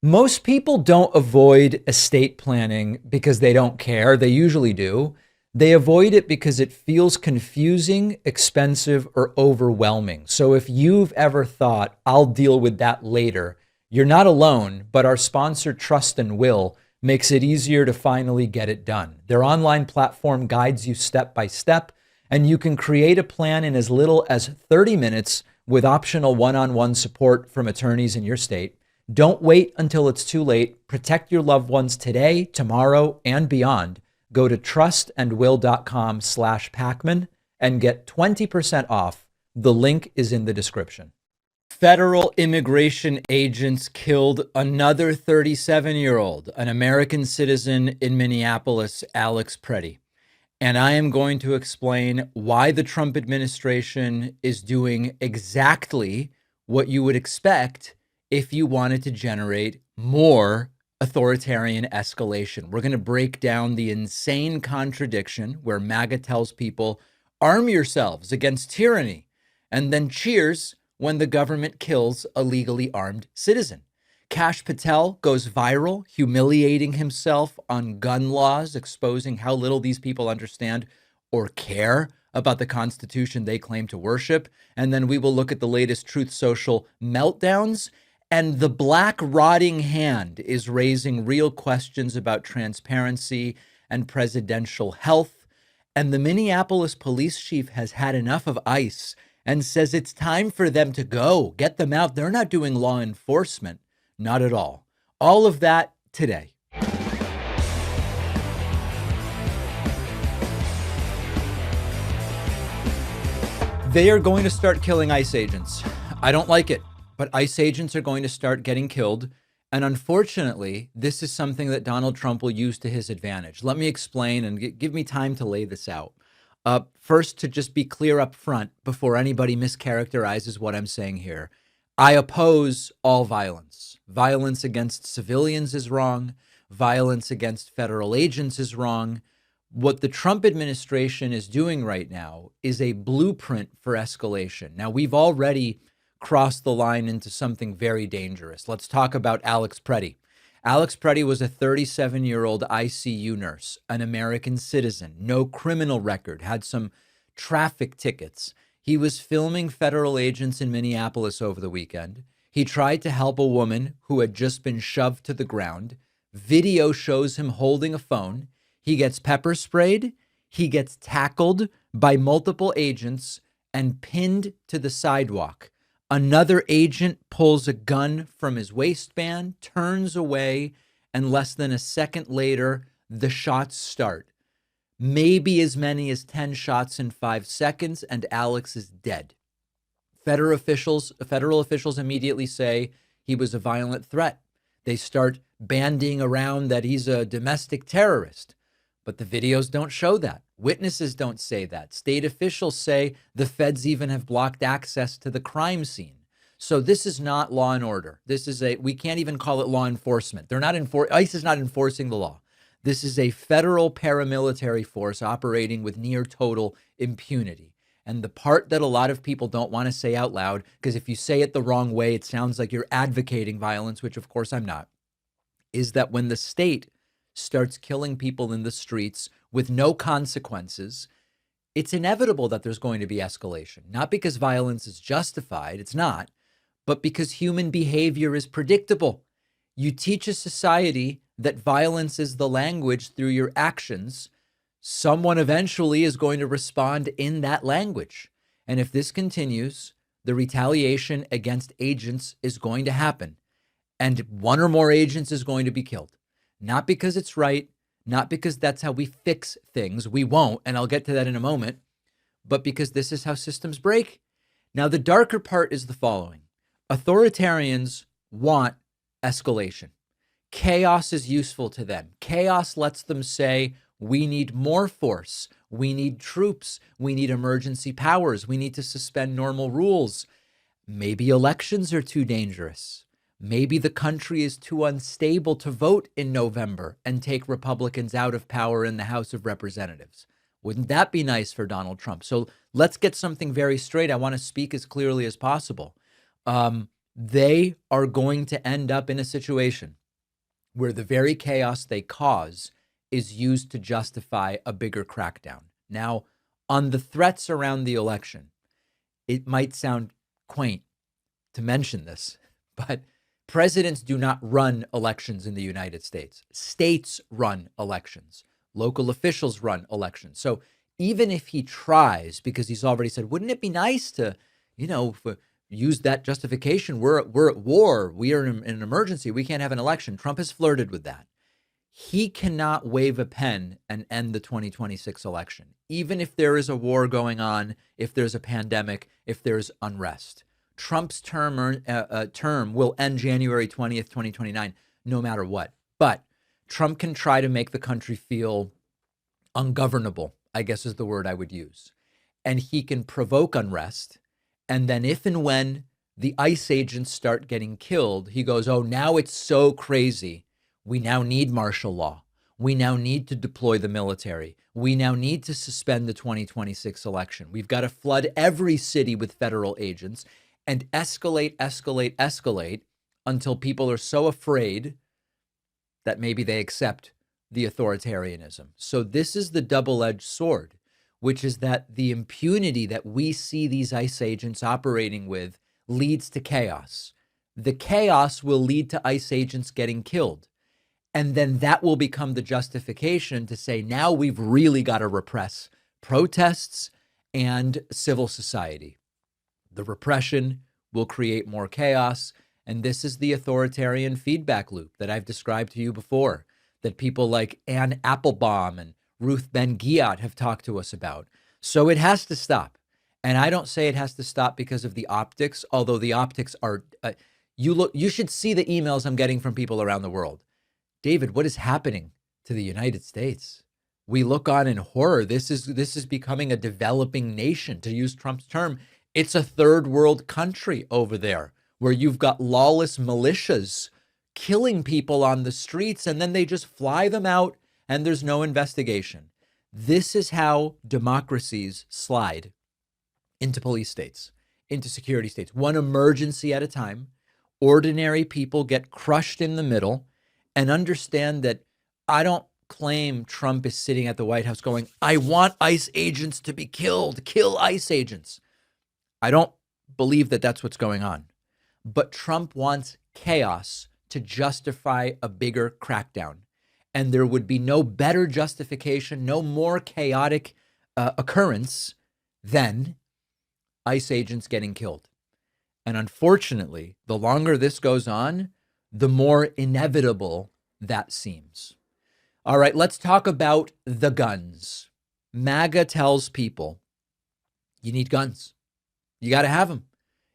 Most people don't avoid estate planning because they don't care. They usually do. They avoid it because it feels confusing, expensive, or overwhelming. So if you've ever thought, I'll deal with that later, you're not alone, but our sponsor, Trust and Will, makes it easier to finally get it done. Their online platform guides you step by step, and you can create a plan in as little as 30 minutes with optional one-on-one support from attorneys in your state. Don't wait until it's too late. Protect your loved ones today, tomorrow, and beyond. Go to trustandwill.com/Pakman and get 20% off. The link is in the description. Federal immigration agents killed another 37-year-old, an American citizen in Minneapolis, Alex Pretti. And I am going to explain why the Trump administration is doing exactly what you would expect if you wanted to generate more authoritarian escalation. We're going to break down the insane contradiction where MAGA tells people, arm yourselves against tyranny, and then cheers when the government kills a legally armed citizen. Kash Patel goes viral, humiliating himself on gun laws, exposing how little these people understand or care about the Constitution they claim to worship. And then we will look at the latest Truth Social meltdowns. And the black rotting hand is raising real questions about transparency and presidential health. And the Minneapolis police chief has had enough of ICE and says it's time for them to go. Get them out. They're not doing law enforcement. Not at all. All of that today. They are going to start killing ICE agents. I don't like it, but ICE agents are going to start getting killed. And unfortunately, this is something that Donald Trump will use to his advantage. Let me explain and give me time to lay this out. First, to just be clear up front before anybody mischaracterizes what I'm saying here, I oppose all violence. Violence against civilians is wrong. Violence against federal agents is wrong. What the Trump administration is doing right now is a blueprint for escalation. Now, we've already crossed the line into something very dangerous. Let's talk about Alex Pretti. Alex Pretti was a 37-year-old ICU nurse, an American citizen, no criminal record, had some traffic tickets. He was filming federal agents in Minneapolis over the weekend. He tried to help a woman who had just been shoved to the ground. Video shows him holding a phone. He gets pepper sprayed. He gets tackled by multiple agents and pinned to the sidewalk. Another agent pulls a gun from his waistband, turns away, and less than a second later, the shots start. Maybe as many as 10 shots in 5 seconds, and Alex is dead. Federal officials immediately say he was a violent threat. They start bandying around that he's a domestic terrorist. But the videos don't show that. Witnesses don't say that. State officials say the feds even have blocked access to the crime scene. So this is not law and order. We can't even call it law enforcement. ICE is not enforcing the law. This is a federal paramilitary force operating with near total impunity. And the part that a lot of people don't want to say out loud, because if you say it the wrong way, it sounds like you're advocating violence, which of course I'm not, is that when the state starts killing people in the streets with no consequences, it's inevitable that there's going to be escalation. Not because violence is justified, it's not, but because human behavior is predictable. You teach a society that violence is the language through your actions. Someone eventually is going to respond in that language. And if this continues, the retaliation against agents is going to happen. And one or more agents is going to be killed. Not because it's right, not because that's how we fix things. We won't, and I'll get to that in a moment, but because this is how systems break. Now, the darker part is the following. Authoritarians want escalation. Chaos is useful to them. Chaos lets them say, we need more force. We need troops. We need emergency powers. We need to suspend normal rules. Maybe elections are too dangerous. Maybe the country is too unstable to vote in November and take Republicans out of power in the House of Representatives. Wouldn't that be nice for Donald Trump? So let's get something very straight. I want to speak as clearly as possible. They are going to end up in a situation where the very chaos they cause is used to justify a bigger crackdown. Now, on the threats around the election, it might sound quaint to mention this, but presidents do not run elections in the United States. States run elections. Local officials run elections. So even if he tries, because he's already said, wouldn't it be nice to, use that justification? We're at war. We are in an emergency. We can't have an election. Trump has flirted with that. He cannot wave a pen and end the 2026 election, even if there is a war going on, if there's a pandemic, if there's unrest. Trump's term will end January 20th, 2029, no matter what. But Trump can try to make the country feel ungovernable, I guess is the word I would use. And he can provoke unrest. And then if and when the ICE agents start getting killed, he goes, oh, now it's so crazy. We now need martial law. We now need to deploy the military. We now need to suspend the 2026 election. We've got to flood every city with federal agents and escalate until people are so afraid that maybe they accept the authoritarianism. So this is the double-edged sword, which is that the impunity that we see these ICE agents operating with leads to chaos. The chaos will lead to ICE agents getting killed. And then that will become the justification to say, now we've really got to repress protests and civil society. The repression will create more chaos. And this is the authoritarian feedback loop that I've described to you before, that people like Anne Applebaum and Ruth Ben-Ghiat have talked to us about. So it has to stop. And I don't say it has to stop because of the optics, although the optics are, you should see the emails I'm getting from people around the world. David, what is happening to the United States? We look on in horror. This is becoming a developing nation, to use Trump's term. It's a third world country over there where you've got lawless militias killing people on the streets, and then they just fly them out and there's no investigation. This is how democracies slide into police states, into security states, one emergency at a time. Ordinary people get crushed in the middle. And understand that I don't claim Trump is sitting at the White House going, I want ICE agents to be killed, kill ICE agents. I don't believe that that's what's going on. But Trump wants chaos to justify a bigger crackdown. And there would be no better justification, no more chaotic occurrence than ICE agents getting killed. And unfortunately, the longer this goes on, the more inevitable that seems. All right, let's talk about the guns. MAGA tells people, you need guns. You got to have them.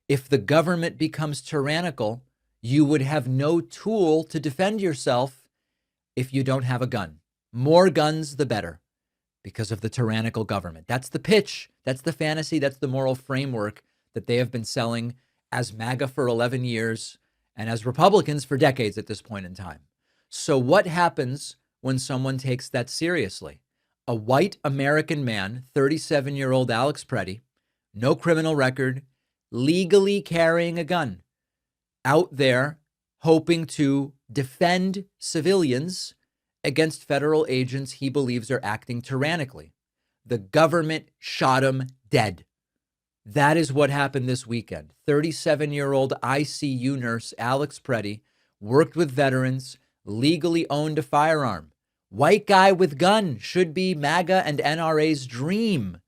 If the government becomes tyrannical, you would have no tool to defend yourself if you don't have a gun. More guns, the better, because of the tyrannical government. That's the pitch. That's the fantasy. That's the moral framework that they have been selling as MAGA for 11 years. And as Republicans for decades at this point in time. So what happens when someone takes that seriously? A white American man, 37-year-old Alex Pretti, no criminal record, legally carrying a gun, out there hoping to defend civilians against federal agents he believes are acting tyrannically. The government shot him dead. That is what happened this weekend. 37-year-old ICU nurse Alex Pretti worked with veterans, legally owned a firearm. White guy with gun should be MAGA and NRA's dream.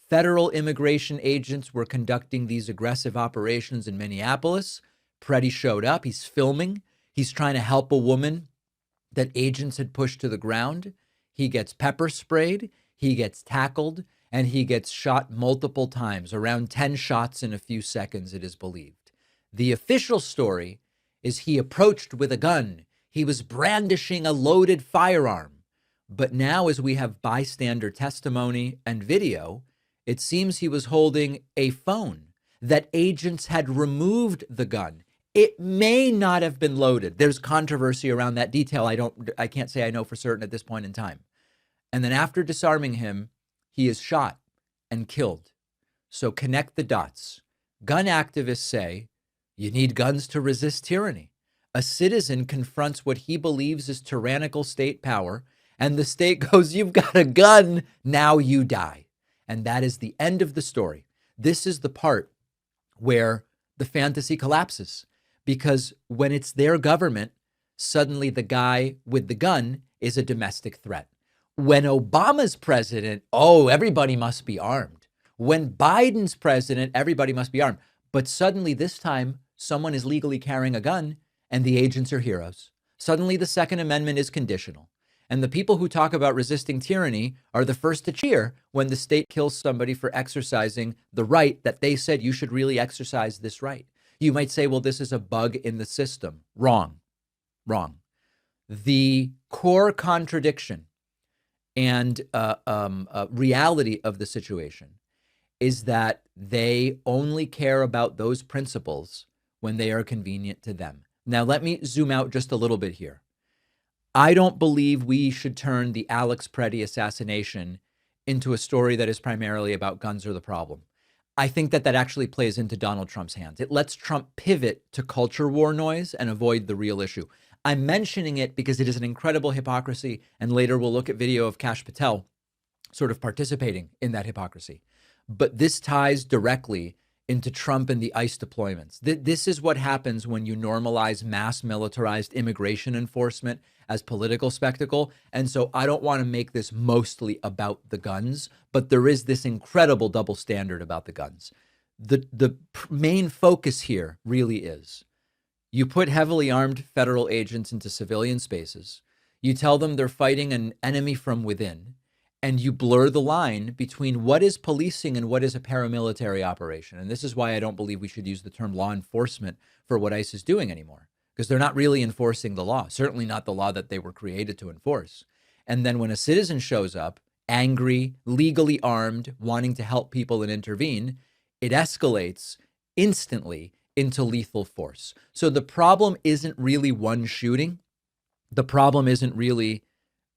Federal immigration agents were conducting these aggressive operations in Minneapolis. Pretti showed up. He's filming. He's trying to help a woman that agents had pushed to the ground. He gets pepper sprayed. He gets tackled. And he gets shot multiple times, around 10 shots in a few seconds, it is believed. The official story is he approached with a gun. He was brandishing a loaded firearm. But now, as we have bystander testimony and video, it seems he was holding a phone, that agents had removed the gun. It may not have been loaded. There's controversy around that detail. I can't say I know for certain at this point in time. And then after disarming him, he is shot and killed. So connect the dots. Gun activists say You need guns to resist tyranny. A citizen confronts what he believes is tyrannical state power, and the state goes, "You've got a gun, now you die." And that is the end of the story. This is the part where the fantasy collapses, because when it's their government, suddenly the guy with the gun is a domestic threat. When Obama's president, oh, everybody must be armed. When Biden's president, everybody must be armed. But suddenly this time, someone is legally carrying a gun and the agents are heroes. Suddenly the Second Amendment is conditional. And the people who talk about resisting tyranny are the first to cheer when the state kills somebody for exercising the right that they said you should really exercise this right. You might say, well, this is a bug in the system. Wrong. The core contradiction and reality of the situation is that they only care about those principles when they are convenient to them. Now, let me zoom out just a little bit here. I don't believe we should turn the Alex Pretti assassination into a story that is primarily about guns are the problem. I think that actually plays into Donald Trump's hands. It lets Trump pivot to culture war noise and avoid the real issue. I'm mentioning it because it is an incredible hypocrisy, and later we'll look at video of Kash Patel sort of participating in that hypocrisy. But this ties directly into Trump and the ICE deployments. This is what happens when you normalize mass militarized immigration enforcement as political spectacle. And so I don't want to make this mostly about the guns, but there is this incredible double standard about the guns. The main focus here really is you put heavily armed federal agents into civilian spaces. You tell them they're fighting an enemy from within, and you blur the line between what is policing and what is a paramilitary operation. And this is why I don't believe we should use the term law enforcement for what ICE is doing anymore, because they're not really enforcing the law, certainly not the law that they were created to enforce. And then when a citizen shows up, angry, legally armed, wanting to help people and intervene, it escalates instantly into lethal force. So the problem isn't really one shooting. The problem isn't really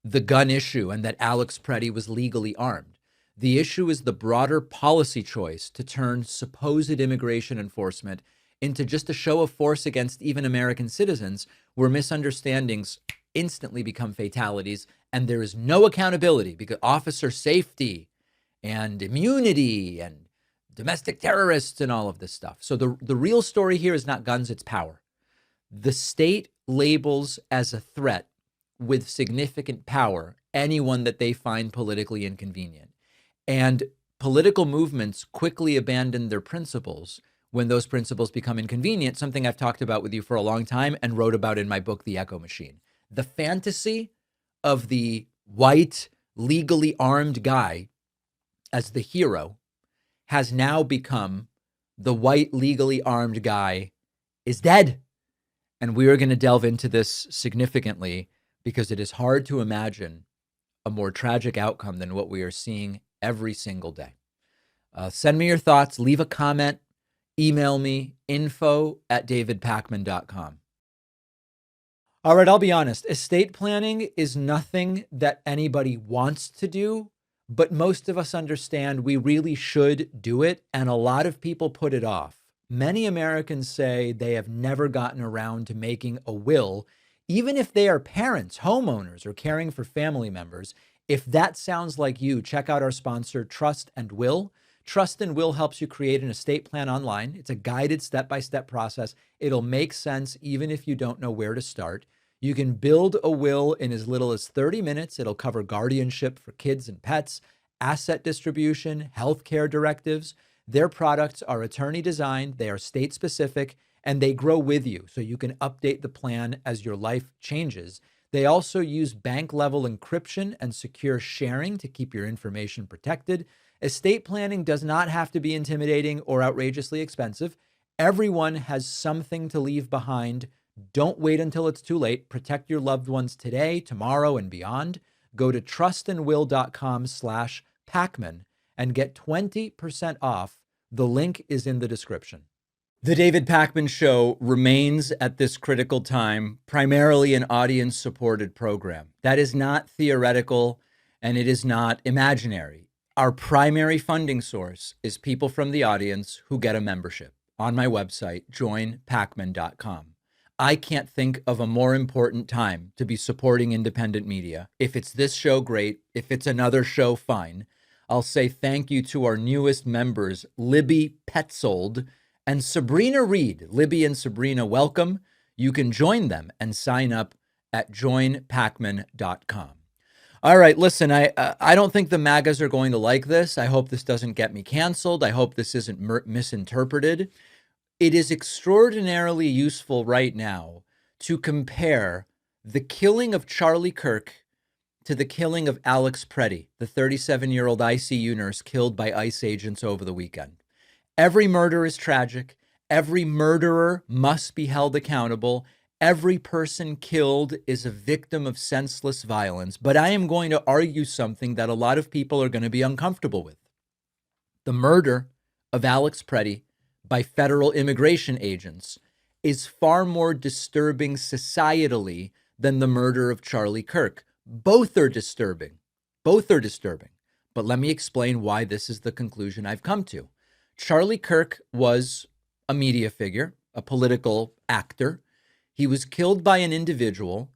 the gun issue and that Alex Pretti was legally armed. The issue is the broader policy choice to turn supposed immigration enforcement into just a show of force against even American citizens, where misunderstandings instantly become fatalities and there is no accountability because officer safety and immunity and domestic terrorists and all of this stuff. So the real story here is not guns, it's power. The state labels as a threat with significant power anyone that they find politically inconvenient. And political movements quickly abandon their principles when those principles become inconvenient, something I've talked about with you for a long time and wrote about in my book, The Echo Machine. The fantasy of the white, legally armed guy as the hero has now become the white, legally armed guy is dead. And we are going to delve into this significantly because it is hard to imagine a more tragic outcome than what we are seeing every single day. Send me your thoughts, leave a comment, email me, info@davidpakman.com. All right, I'll be honest. Estate planning is nothing that anybody wants to do, but most of us understand we really should do it, and a lot of people put it off. Many Americans say they have never gotten around to making a will, even if they are parents, homeowners, or caring for family members. If that sounds like you, check out our sponsor, Trust and Will. Trust and Will helps you create an estate plan online. It's a guided step-by-step process. It'll make sense even if you don't know where to start. You can build a will in as little as 30 minutes. It'll cover guardianship for kids and pets, asset distribution, healthcare directives. Their products are attorney designed, they are state specific, and they grow with you so you can update the plan as your life changes. They also use bank level encryption and secure sharing to keep your information protected. Estate planning does not have to be intimidating or outrageously expensive. Everyone has something to leave behind. Don't wait until it's too late. Protect your loved ones today, tomorrow, and beyond. Go to trustandwill.com/Pakman and get 20% off. The link is in the description. The David Pakman Show remains at this critical time primarily an audience-supported program. That is not theoretical and it is not imaginary. Our primary funding source is people from the audience who get a membership. on my website, joinpakman.com. I can't think of a more important time to be supporting independent media. If it's this show, great. If it's another show, fine. I'll say thank you to our newest members, Libby Petzold and Sabrina Reed. Libby and Sabrina, welcome. You can join them and sign up at joinpakman.com. All right, listen, I don't think the MAGAs are going to like this. I hope this doesn't get me canceled. I hope this isn't misinterpreted. It is extraordinarily useful right now to compare the killing of Charlie Kirk to the killing of Alex Pretti, the 37-year-old ICU nurse killed by ICE agents over the weekend. Every murder is tragic. Every murderer must be held accountable. Every person killed is a victim of senseless violence. But I am going to argue something that a lot of people are going to be uncomfortable with. The murder of Alex Pretti by federal immigration agents is far more disturbing societally than the murder of Charlie Kirk. Both are disturbing. Both are disturbing. But let me explain why this is the conclusion I've come to. Charlie Kirk was a media figure, a political actor. He was killed by an individual.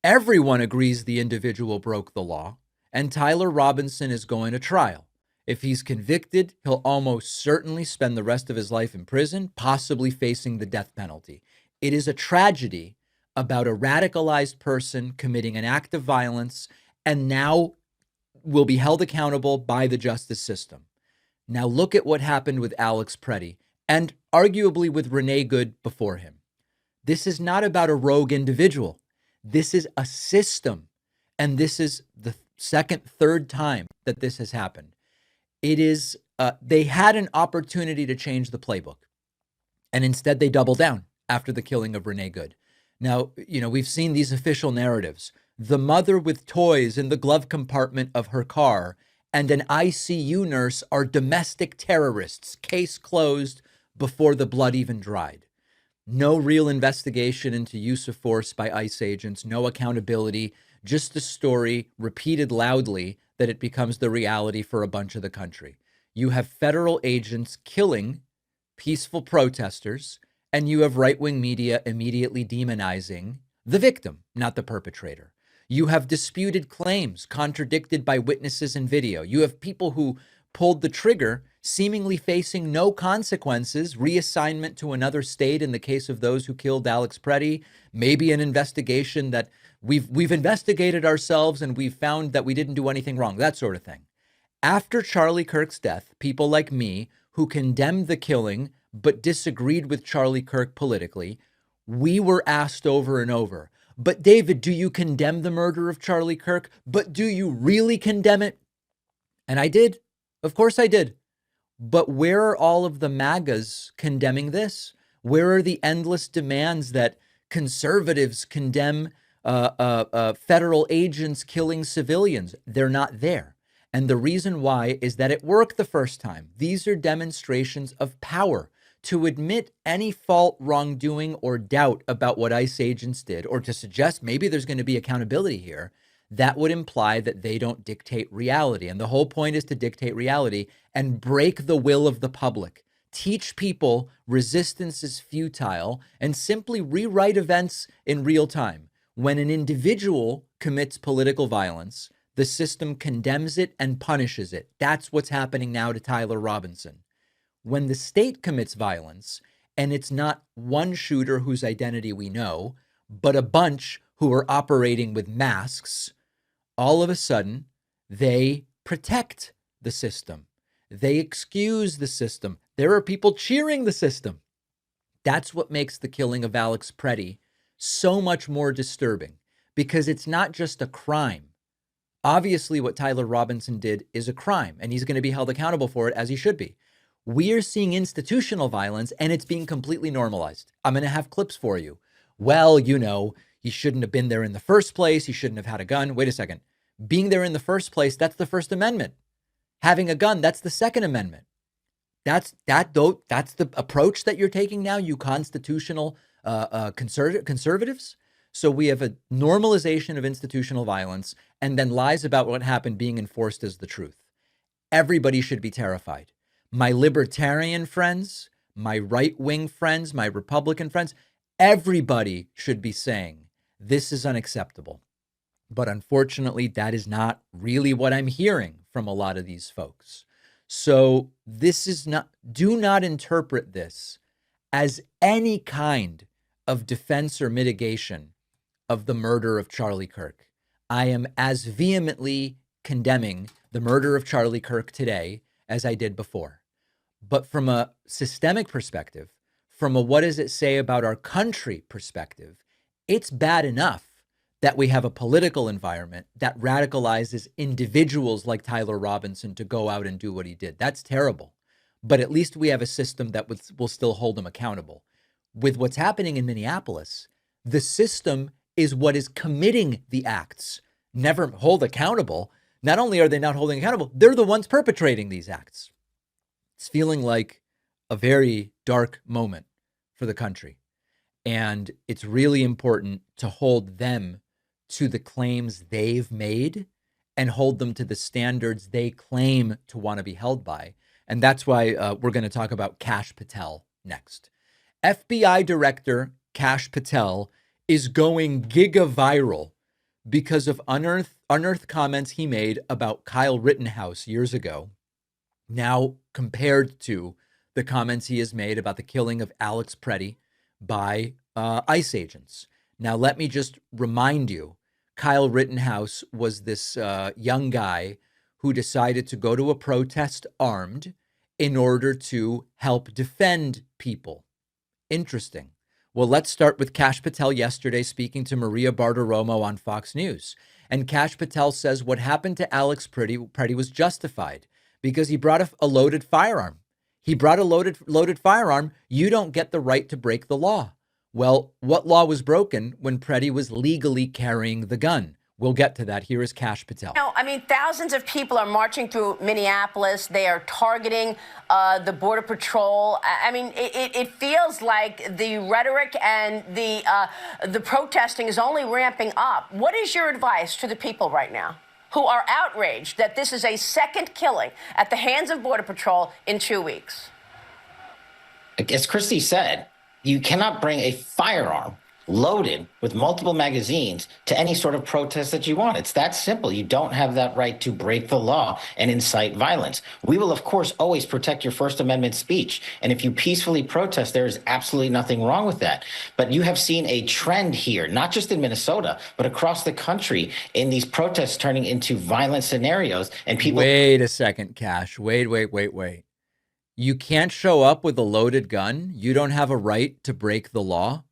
Everyone agrees the individual broke the law, and Tyler Robinson is going to trial. If he's convicted, he'll almost certainly spend the rest of his life in prison, possibly facing the death penalty. It is a tragedy about a radicalized person committing an act of violence and now will be held accountable by the justice system. Now look at what happened with Alex Pretti and arguably with Renee Good before him. This is not about a rogue individual. This is a system. And this is the third time that this has happened. It is, they had an opportunity to change the playbook. And instead they doubled down after the killing of Renee Good. Now, we've seen these official narratives. The mother with toys in the glove compartment of her car and an ICU nurse are domestic terrorists. Case closed before the blood even dried. No real investigation into use of force by ICE agents, no accountability, just a story repeated loudly that it becomes the reality for a bunch of the country. You have federal agents killing peaceful protesters, and you have right-wing media immediately demonizing the victim, not the perpetrator. You have disputed claims contradicted by witnesses and video. You have people who pulled the trigger seemingly facing no consequences, reassignment to another state in the case of those who killed Alex Pretti, maybe an investigation that we've investigated ourselves and we've found that we didn't do anything wrong, that sort of thing. After Charlie Kirk's death, people like me who condemned the killing but disagreed with Charlie Kirk politically, we were asked over and over, but David, do you condemn the murder of Charlie Kirk? But do you really condemn it? And I did. Of course I did. But where are all of the MAGAs condemning this? Where are the endless demands that conservatives condemn federal agents killing civilians? They're not there. And the reason why is that it worked the first time. These are demonstrations of power. To admit any fault, wrongdoing, or doubt about what ICE agents did, or to suggest maybe there's going to be accountability here, that would imply that they don't dictate reality. And the whole point is to dictate reality and break the will of the public. Teach people resistance is futile and simply rewrite events in real time. When an individual commits political violence, the system condemns it and punishes it. That's what's happening now to Tyler Robinson. When the state commits violence, and it's not one shooter whose identity we know, but a bunch who are operating with masks, all of a sudden, they protect the system. They excuse the system. There are people cheering the system. That's what makes the killing of Alex Pretti so much more disturbing, because it's not just a crime. Obviously, what Tyler Robinson did is a crime, and he's going to be held accountable for it, as he should be. We are seeing institutional violence, and it's being completely normalized. I'm going to have clips for you. Well, he shouldn't have been there in the first place. He shouldn't have had a gun. Wait a second. Being there in the first place, that's the First Amendment. Having a gun, that's the Second Amendment. That's the approach that you're taking now, you constitutional conservatives. So we have a normalization of institutional violence and then lies about what happened being enforced as the truth. Everybody should be terrified. My libertarian friends, my right-wing friends, my Republican friends, everybody should be saying this is unacceptable. But unfortunately, that is not really what I'm hearing from a lot of these folks. So this is not, do not interpret this as any kind of defense or mitigation of the murder of Charlie Kirk. I am as vehemently condemning the murder of Charlie Kirk today as I did before. But from a systemic perspective, from a what does it say about our country perspective, it's bad enough that we have a political environment that radicalizes individuals like Tyler Robinson to go out and do what he did. That's terrible. But at least we have a system that will still hold him accountable. With what's happening in Minneapolis, the system is what is committing the acts, never hold accountable. Not only are they not holding accountable, they're the ones perpetrating these acts. It's feeling like a very dark moment for the country. And it's really important to hold them to the claims they've made and hold them to the standards they claim to want to be held by. And that's why we're going to talk about Kash Patel next. FBI Director Kash Patel is going giga-viral because of unearthed comments he made about Kyle Rittenhouse years ago, now compared to the comments he has made about the killing of Alex Pretti by ICE agents. Now, let me just remind you, Kyle Rittenhouse was this young guy who decided to go to a protest armed in order to help defend people. Interesting. Well, let's start with Kash Patel yesterday speaking to Maria Bartiromo on Fox News. And Kash Patel says what happened to Alex Pretti was justified because he brought a loaded firearm. He brought a loaded firearm. You don't get the right to break the law. Well, what law was broken when Pretti was legally carrying the gun? We'll get to that. Here is Kash Patel. Thousands of people are marching through Minneapolis. They are targeting the Border Patrol. It feels like the rhetoric and the protesting is only ramping up. What is your advice to the people right now who are outraged that this is a second killing at the hands of Border Patrol in 2 weeks? As Christy said, you cannot bring a firearm loaded with multiple magazines to any sort of protest that you want. It's that simple. You don't have that right to break the law and incite violence. We will, of course, always protect your First Amendment speech. And if you peacefully protest, there is absolutely nothing wrong with that. But you have seen a trend here, not just in Minnesota, but across the country in these protests turning into violent scenarios. And people... Wait a second, Kash. Wait. You can't show up with a loaded gun. You don't have a right to break the law.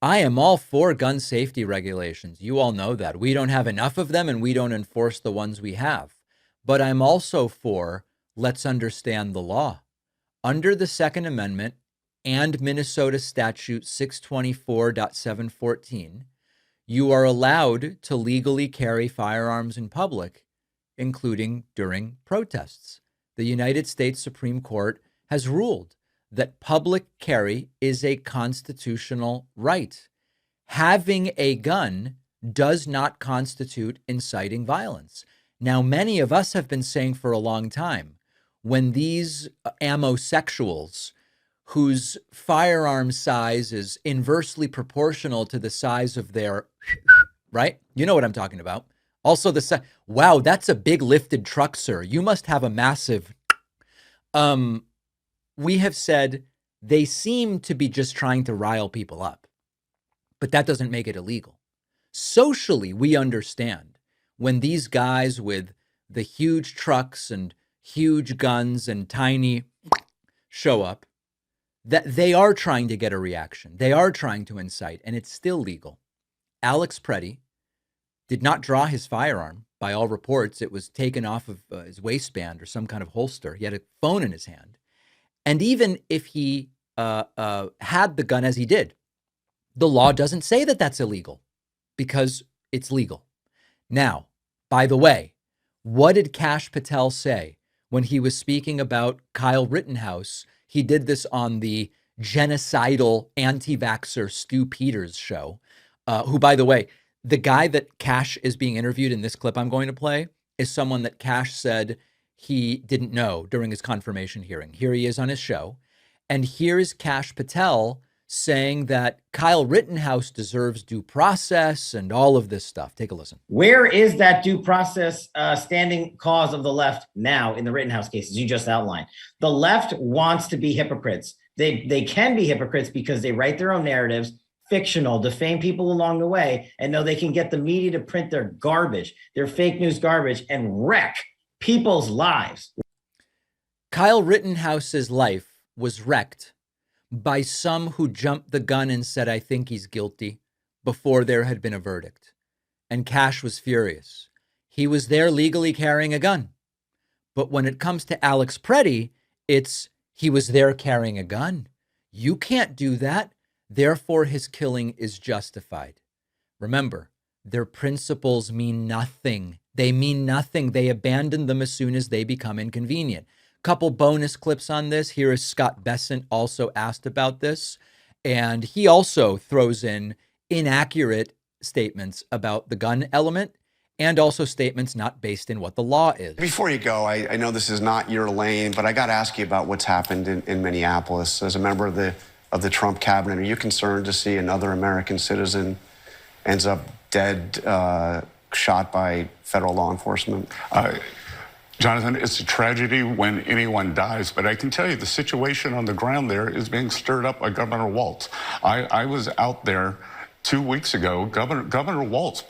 I am all for gun safety regulations. You all know that. We don't have enough of them and we don't enforce the ones we have. But I'm also for let's understand the law. Under the Second Amendment and Minnesota Statute 624.714, you are allowed to legally carry firearms in public, including during protests. The United States Supreme Court has ruled that public carry is a constitutional right. Having a gun does not constitute inciting violence. Now, many of us have been saying for a long time, when these ammosexuals whose firearm size is inversely proportional to the size of their, right? You know what I'm talking about. Also the size, wow, that's a big lifted truck, sir. You must have a massive, we have said they seem to be just trying to rile people up, but that doesn't make it illegal. Socially, we understand when these guys with the huge trucks and huge guns and tiny show up, that they are trying to get a reaction. They are trying to incite, and it's still legal. Alex Pretti did not draw his firearm. By all reports, it was taken off of his waistband or some kind of holster. He had a phone in his hand. And even if he had the gun as he did, the law doesn't say that that's illegal because it's legal. Now, by the way, what did Kash Patel say when he was speaking about Kyle Rittenhouse? He did this on the genocidal anti-vaxxer Stu Peters show, who, by the way, the guy that Kash is being interviewed in this clip I'm going to play is someone that Kash said he didn't know during his confirmation hearing. Here he is on his show. And here's Kash Patel saying that Kyle Rittenhouse deserves due process and all of this stuff. Take a listen. Where is that due process standing cause of the left now in the Rittenhouse cases you just outlined? The left wants to be hypocrites. They can be hypocrites because they write their own narratives, fictional, defame people along the way, and know they can get the media to print their garbage, their fake news garbage, and wreck people's lives. Kyle Rittenhouse's life was wrecked by some who jumped the gun and said, I think he's guilty, before there had been a verdict. And Kash was furious. He was there legally carrying a gun. But when it comes to Alex Pretti, it's he was there carrying a gun. You can't do that. Therefore, his killing is justified. Remember, their principles mean nothing. They mean nothing. They abandon them as soon as they become inconvenient. Couple bonus clips on this. Here is Scott Bessent also asked about this. And he also throws in inaccurate statements about the gun element and also statements not based in what the law is. Before you go, I know this is not your lane, but I got to ask you about what's happened in Minneapolis. As a member of the Trump cabinet, are you concerned to see another American citizen ends up dead, shot by federal law enforcement? Jonathan, it's a tragedy when anyone dies, but I can tell you the situation on the ground there is being stirred up by Governor Walz. I was out there 2 weeks ago. Governor Walz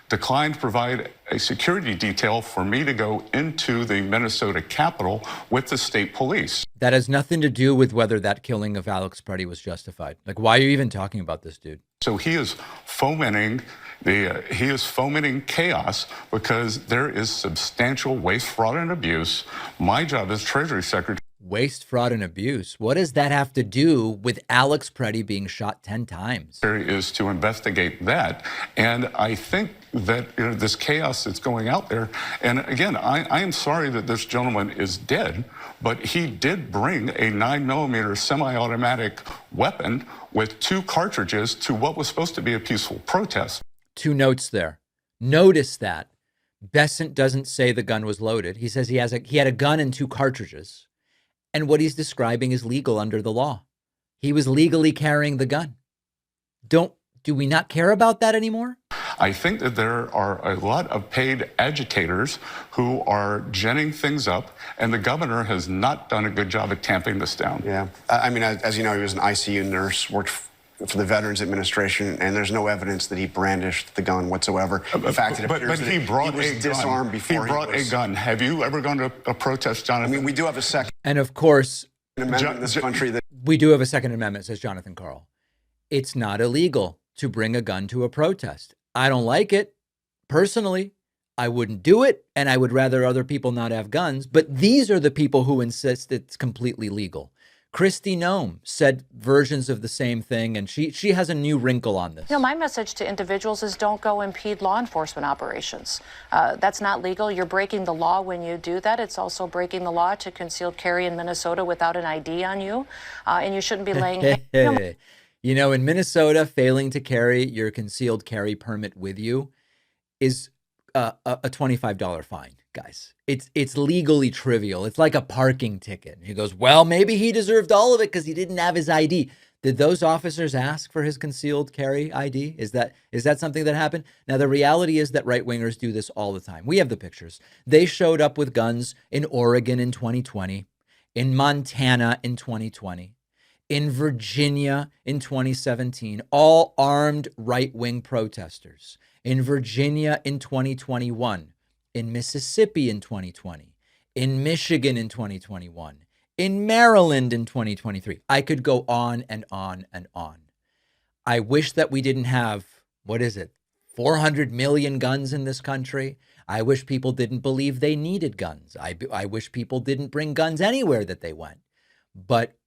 declined to provide a security detail for me to go into the Minnesota Capitol with the state police. That has nothing to do with whether that killing of Alex Pretti was justified. Like, why are you even talking about this dude? So he is fomenting chaos because there is substantial waste, fraud, and abuse. My job as Treasury Secretary. Waste, fraud, and abuse. What does that have to do with Alex Pretti being shot 10 times? Is to investigate that. And I think that this chaos that's going out there, and again, I am sorry that this gentleman is dead, but he did bring a 9mm semi-automatic weapon with 2 cartridges to what was supposed to be a peaceful protest. 2 notes there. Notice that Bessent doesn't say the gun was loaded. He says he had a gun and 2 cartridges. And what he's describing is legal under the law. He was legally carrying the gun. Do we not care about that anymore? I think that there are a lot of paid agitators who are ginning things up, and the governor has not done a good job at tamping this down. Yeah. I mean, as you know, he was an ICU nurse, worked for the Veterans Administration, and there's no evidence that he brandished the gun whatsoever. In fact, it appears that he was disarmed before he brought a gun. Have you ever gone to a protest, Jonathan? I mean, we do have a Second And of course, Amendment in this country that we do have a Second Amendment, says Jonathan Karl. It's not illegal to bring a gun to a protest. I don't like it. Personally, I wouldn't do it, and I would rather other people not have guns. But these are the people who insist it's completely legal. Kristi Noem said versions of the same thing, and she has a new wrinkle on this. You know, my message to individuals is don't go impede law enforcement operations. That's not legal. You're breaking the law when you do that. It's also breaking the law to concealed carry in Minnesota without an ID on you, and you shouldn't be laying... You know, in Minnesota, failing to carry your concealed carry permit with you is a $25 fine, guys. It's legally trivial. It's like a parking ticket. He goes, well, maybe he deserved all of it because he didn't have his ID. Did those officers ask for his concealed carry ID? Is that something that happened? Now, the reality is that right-wingers do this all the time. We have the pictures. They showed up with guns in Oregon in 2020, in Montana in 2020. In Virginia in 2017, all armed right-wing protesters. In Virginia in 2021, in Mississippi in 2020, in Michigan in 2021, in Maryland in 2023. I could go on and on and on. I wish that we didn't have, 400 million guns in this country. I wish people didn't believe they needed guns. I wish people didn't bring guns anywhere that they went. But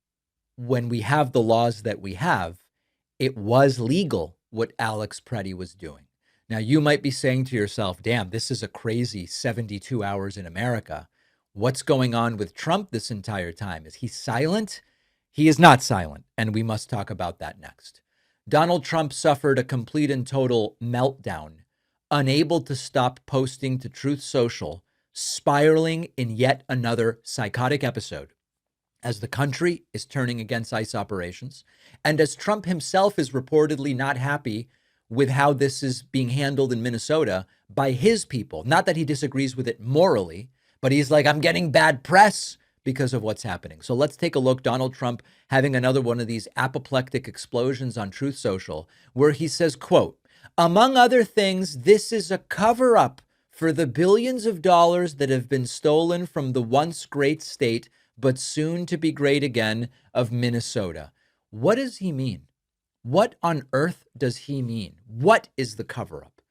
when we have the laws that we have, it was legal what Alex Pretti was doing. Now, you might be saying to yourself, damn, this is a crazy 72 hours in America. What's going on with Trump this entire time? Is he silent? He is not silent, and we must talk about that next. Donald Trump suffered a complete and total meltdown, unable to stop posting to Truth Social, spiraling in yet another psychotic episode. as the country is turning against ICE operations, and as Trump himself is reportedly not happy with how this is being handled in Minnesota by his people. Not that he disagrees with it morally, but he's like, I'm getting bad press because of what's happening. So let's take a look. Donald Trump having another one of these apoplectic explosions on Truth Social, where he says, quote, among other things, this is a cover up for the billions of dollars that have been stolen from the once great state, but soon to be great again, of Minnesota. What does he mean? What on earth does he mean? What is the cover up?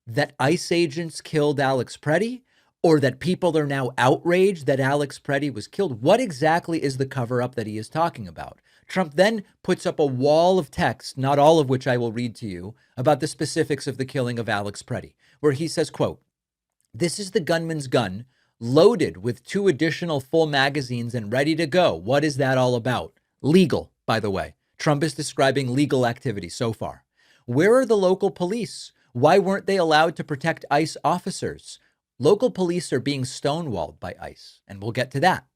That ICE agents killed Alex Pretti? Or that people are now outraged that Alex Pretti was killed? What exactly is the cover up that he is talking about? Trump then puts up a wall of text, not all of which I will read to you, about the specifics of the killing of Alex Pretti, where he says, quote, this is the gunman's gun, loaded with 2 additional full magazines and ready to go. What is that all about? Legal, by the way. Trump is describing legal activity so far. Where are the local police? Why weren't they allowed to protect ICE officers? Local police are being stonewalled by ICE, and we'll get to that.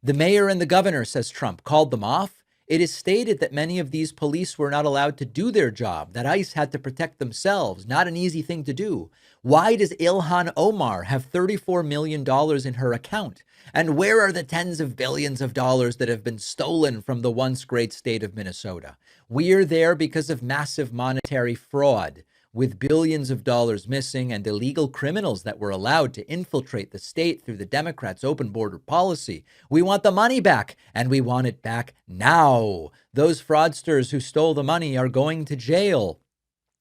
The mayor and the governor, says Trump, called them off. It is stated that many of these police were not allowed to do their job, that ICE had to protect themselves. Not an easy thing to do. Why does Ilhan Omar have $34 million in her account? And where are the tens of billions of dollars that have been stolen from the once great state of Minnesota? We are there because of massive monetary fraud, with billions of dollars missing and illegal criminals that were allowed to infiltrate the state through the Democrats' open border policy. We want the money back, and we want it back now. Those fraudsters who stole the money are going to jail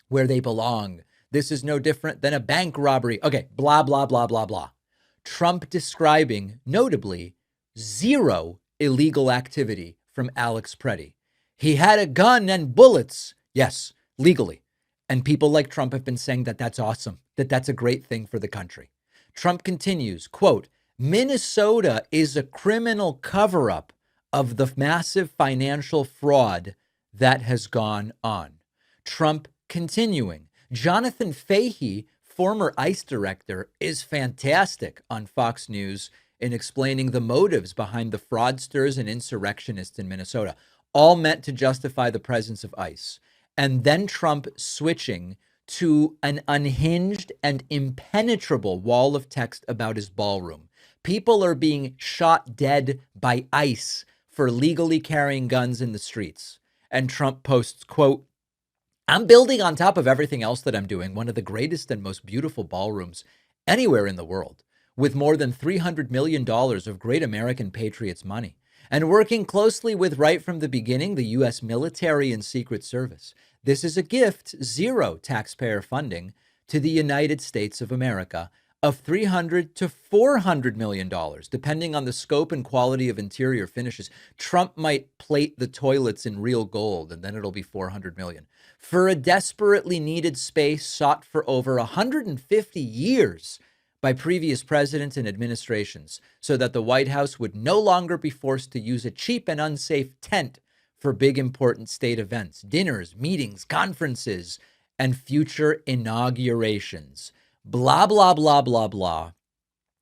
where they belong. This is no different than a bank robbery. Okay, blah, blah, blah, blah, blah. Trump describing, notably, 0 illegal activity from Alex Pretti. He had a gun and bullets. Yes, legally. And people like Trump have been saying that that's awesome, that that's a great thing for the country. Trump continues, quote, Minnesota is a criminal cover-up of the massive financial fraud that has gone on. Trump continuing, Jonathan Fahey, former ICE director, is fantastic on Fox News in explaining the motives behind the fraudsters and insurrectionists in Minnesota, all meant to justify the presence of ICE. And then Trump switching to an unhinged and impenetrable wall of text about his ballroom. People are being shot dead by ICE for legally carrying guns in the streets. And Trump posts, quote, I'm building on top of everything else that I'm doing, one of the greatest and most beautiful ballrooms anywhere in the world, with more than $300 million of great American patriots' money. And working closely with, right from the beginning, the U.S. military and Secret Service. This is a gift, 0 taxpayer funding to the United States of America of $300 to $400 million, depending on the scope and quality of interior finishes. Trump might plate the toilets in real gold, and then it'll be $400 million. For a desperately needed space sought for over 150 years by previous presidents and administrations, so that the White House would no longer be forced to use a cheap and unsafe tent for big important state events, dinners, meetings, conferences, and future inaugurations. Blah, blah, blah, blah, blah.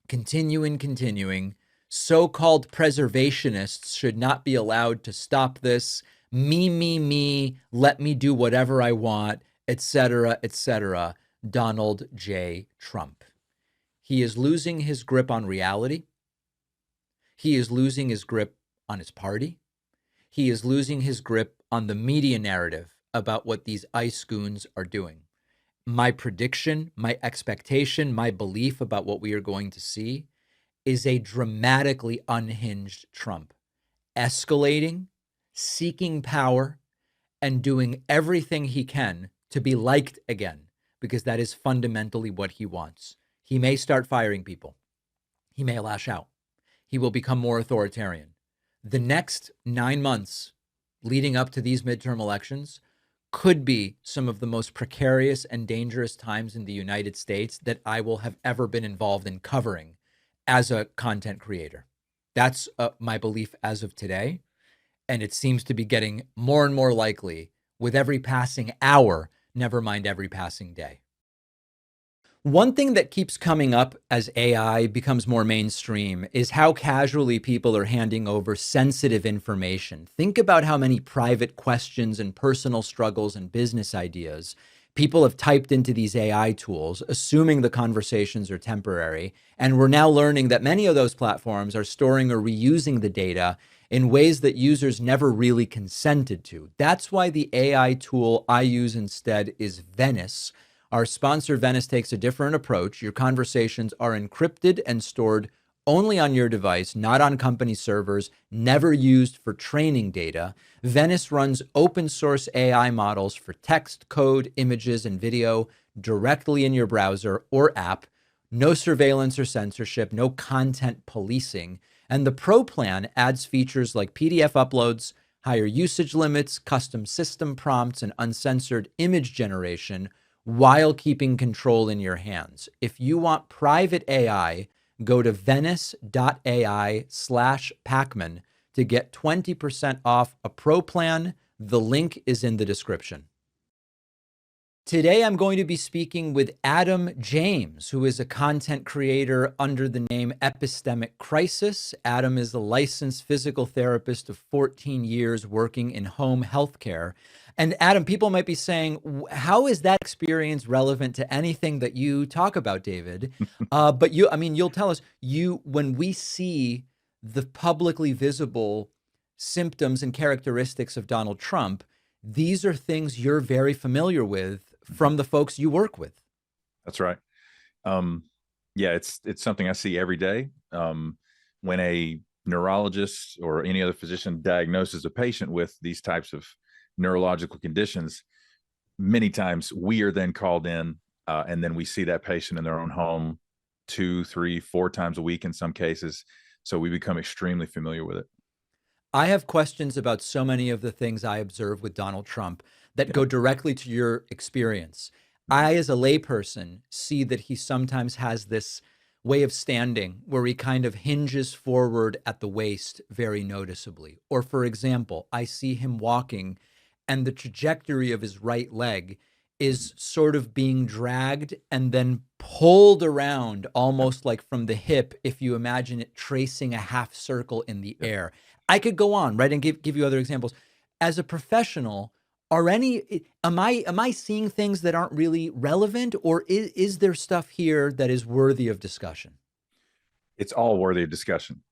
Continuing. So-called preservationists should not be allowed to stop this. Me, let me do whatever I want, etc., etc. Donald J. Trump. He is losing his grip on reality. He is losing his grip on his party. He is losing his grip on the media narrative about what these ICE goons are doing. My prediction, my expectation, my belief about what we are going to see is a dramatically unhinged Trump, escalating, seeking power, and doing everything he can to be liked again, because that is fundamentally what he wants. He may start firing people. He may lash out. He will become more authoritarian. The next 9 months leading up to these midterm elections could be some of the most precarious and dangerous times in the United States that I will have ever been involved in covering as a content creator. That's my belief as of today. And it seems to be getting more and more likely with every passing hour, never mind every passing day. One thing that keeps coming up as AI becomes more mainstream is how casually people are handing over sensitive information. Think about how many private questions and personal struggles and business ideas people have typed into these AI tools, assuming the conversations are temporary. And we're now learning that many of those platforms are storing or reusing the data in ways that users never really consented to. That's why the AI tool I use instead is Venice. Our sponsor, Venice, takes a different approach. Your conversations are encrypted and stored only on your device, not on company servers, never used for training data. Venice runs open source AI models for text, code, images, and video directly in your browser or app. No surveillance or censorship, no content policing. And the Pro plan adds features like PDF uploads, higher usage limits, custom system prompts, and uncensored image generation, while keeping control in your hands. If you want private AI, go to venice.ai/Pakman to get 20% off a Pro plan. The link is in the description. Today, I'm going to be speaking with Adam James, who is a content creator under the name Epistemic Crisis. Adam is a licensed physical therapist of 14 years working in home healthcare. And Adam, people might be saying, how is that experience relevant to anything that you talk about, David? But you'll tell us, when we see the publicly visible symptoms and characteristics of Donald Trump, these are things you're very familiar with from the folks you work with. That's right. Yeah, it's something I see every day. When a neurologist or any other physician diagnoses a patient with these types of neurological conditions, many times we are then called in, and then we see that patient in their own home 2, 3, 4 times a week in some cases. So we become extremely familiar with it. I have questions about so many of the things I observe with Donald Trump that go directly to your experience. I, as a layperson, see that he sometimes has this way of standing where he kind of hinges forward at the waist very noticeably. Or, for example, I see him walking and the trajectory of his right leg is sort of being dragged and then pulled around almost like from the hip, if you imagine it tracing a half circle in the air. I could go on, right, and give you other examples. As a professional, am I seeing things that aren't really relevant, or is there stuff here that is worthy of discussion? It's all worthy of discussion.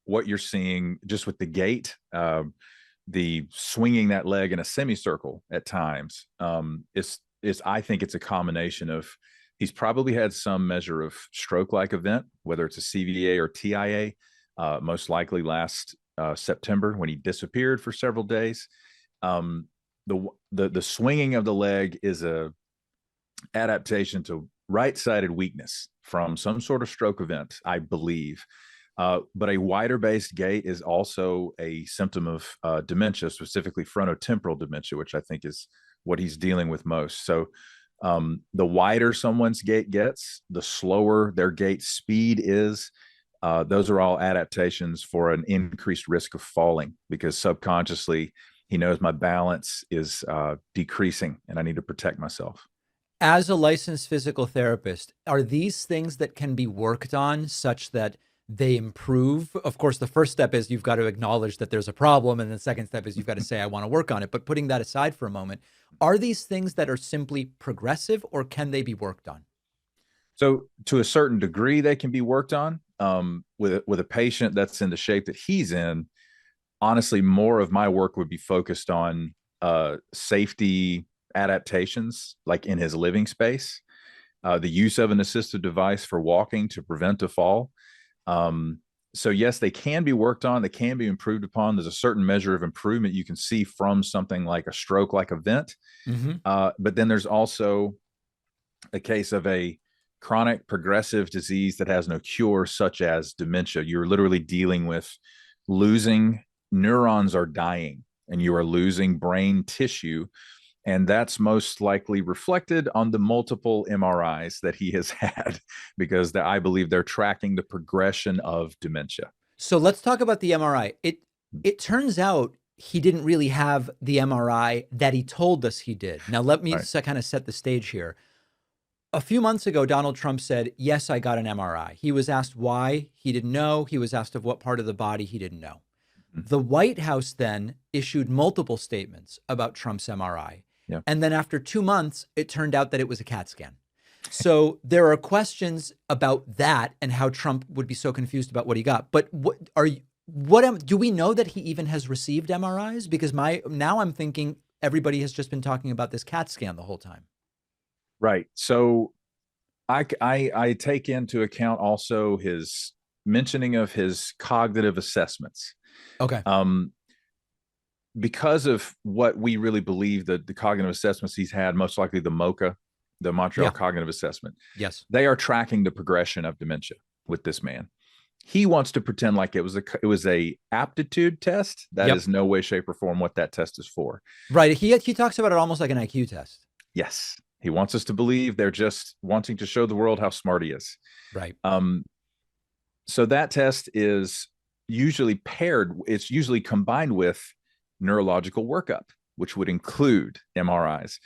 What you're seeing just with the gait, the swinging that leg in a semicircle at times, is I think it's a combination of, he's probably had some measure of stroke-like event, whether it's a CVA or TIA, most likely last September when he disappeared for several days. The swinging of the leg is a adaptation to right-sided weakness from some sort of stroke event, I believe. But a wider based gait is also a symptom of dementia, specifically frontotemporal dementia, which I think is what he's dealing with most. So the wider someone's gait gets, the slower their gait speed is. Those are all adaptations for an increased risk of falling, because subconsciously he knows my balance is decreasing and I need to protect myself. As a licensed physical therapist, are these things that can be worked on such that they improve? Of course, the first step is you've got to acknowledge that there's a problem. And the second step is you've got to say, I want to work on it. But putting that aside for a moment, are these things that are simply progressive, or can they be worked on? So to a certain degree, they can be worked on. With a patient that's in the shape that he's in, honestly, more of my work would be focused on safety adaptations, like in his living space, the use of an assistive device for walking to prevent a fall. So yes, they can be worked on. They can be improved upon. There's a certain measure of improvement you can see from something like a stroke-like event. But then there's also a case of a chronic progressive disease that has no cure, such as dementia. You're literally dealing with losing neurons are dying, and you are losing brain tissue. And that's most likely reflected on the multiple MRIs that he has had, because I believe they're tracking the progression of dementia. So let's talk about the MRI. It turns out he didn't really have the MRI that he told us he did. Now, let me kind of set the stage here. A few months ago, Donald Trump said, yes, I got an MRI. He was asked why. He didn't know. He was asked of what part of the body. He didn't know. The White House then issued multiple statements about Trump's MRI. Yeah. And then after 2 months, it turned out that it was a CAT scan. So there are questions about that and how Trump would be so confused about what he got. But do we know that he even has received MRIs? Because now I'm thinking everybody has just been talking about this CAT scan the whole time. Right. So I take into account also his mentioning of his cognitive assessments. Okay. Because of what we really believe that the cognitive assessments he's had, most likely the MoCA, the Montreal Cognitive Assessment. Yes. They are tracking the progression of dementia with this man. He wants to pretend like it was a aptitude test. That is no way, shape, or form what that test is for. Right. He talks about it almost like an IQ test. Yes. He wants us to believe they're just wanting to show the world how smart he is. Right. So that test is usually it's usually combined with neurological workup, which would include MRIs.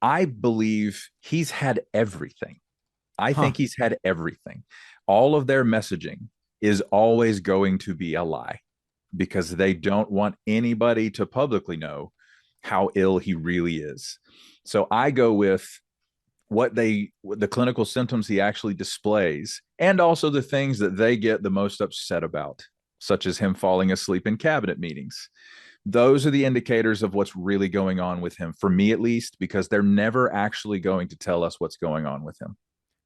I believe he's had everything. I think he's had everything. All of their messaging is always going to be a lie because they don't want anybody to publicly know how ill he really is. So I go with the clinical symptoms he actually displays, and also the things that they get the most upset about, such as him falling asleep in cabinet meetings. Those are the indicators of what's really going on with him, for me at least, because they're never actually going to tell us what's going on with him.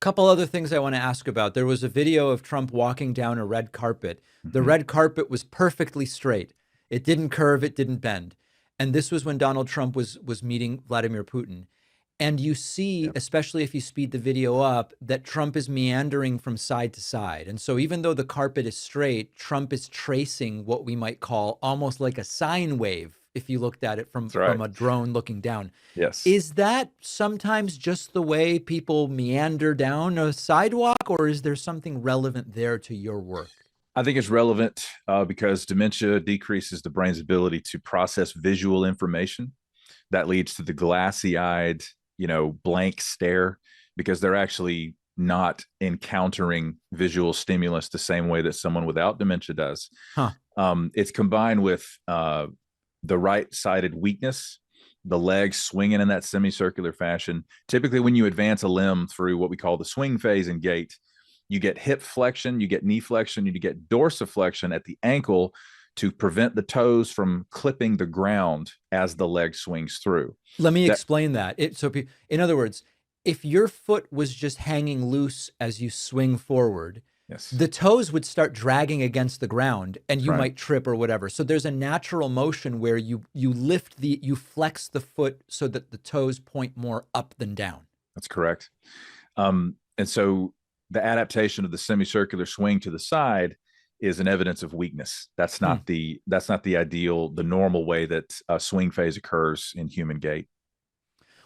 Couple other things I want to ask about. There was a video of Trump walking down a red carpet. The red carpet was perfectly straight. It didn't curve, it didn't bend. And this was when Donald Trump was meeting Vladimir Putin. And you see, especially if you speed the video up, that Trump is meandering from side to side. And so even though the carpet is straight, Trump is tracing what we might call almost like a sine wave, if you looked at it from a drone looking down. Yes. Is that sometimes just the way people meander down a sidewalk, or is there something relevant there to your work? I think it's relevant because dementia decreases the brain's ability to process visual information. That leads to the glassy-eyed, blank stare, because they're actually not encountering visual stimulus the same way that someone without dementia does. It's combined with the right-sided weakness, the legs swinging in that semicircular fashion. Typically, when you advance a limb through what we call the swing phase in gait, you get hip flexion, you get knee flexion, you get dorsiflexion at the ankle to prevent the toes from clipping the ground as the leg swings through. Let me explain that. In other words, if your foot was just hanging loose as you swing forward, the toes would start dragging against the ground and you might trip or whatever. So there's a natural motion where you flex the foot so that the toes point more up than down. That's correct. And so the adaptation of the semicircular swing to the side is an evidence of weakness. That's not the ideal, the normal way that a swing phase occurs in human gait.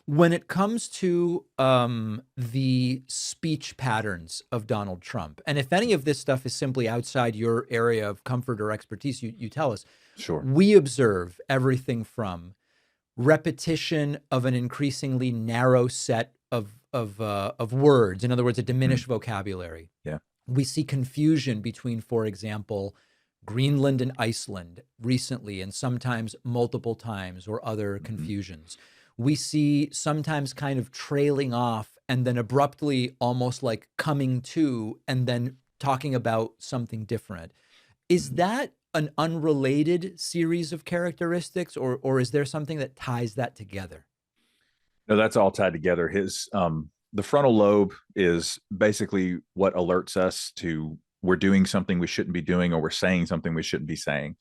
When it comes to the speech patterns of Donald Trump, and if any of this stuff is simply outside your area of comfort or expertise, you tell us. Sure. We observe everything from repetition of an increasingly narrow set of words. In other words, a diminished vocabulary. Yeah. We see confusion between, for example, Greenland and Iceland recently, and sometimes multiple times, or other confusions. We see sometimes kind of trailing off and then abruptly almost like coming to and then talking about something different. Is that an unrelated series of characteristics, or is there something that ties that together? No, that's all tied together. The frontal lobe is basically what alerts us to we're doing something we shouldn't be doing, or we're saying something we shouldn't be saying.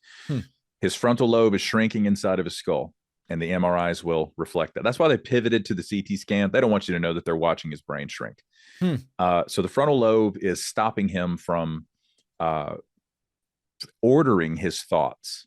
His frontal lobe is shrinking inside of his skull, and the MRIs will reflect that. That's why they pivoted to the CT scan. They don't want you to know that they're watching his brain shrink. So the frontal lobe is stopping him from ordering his thoughts.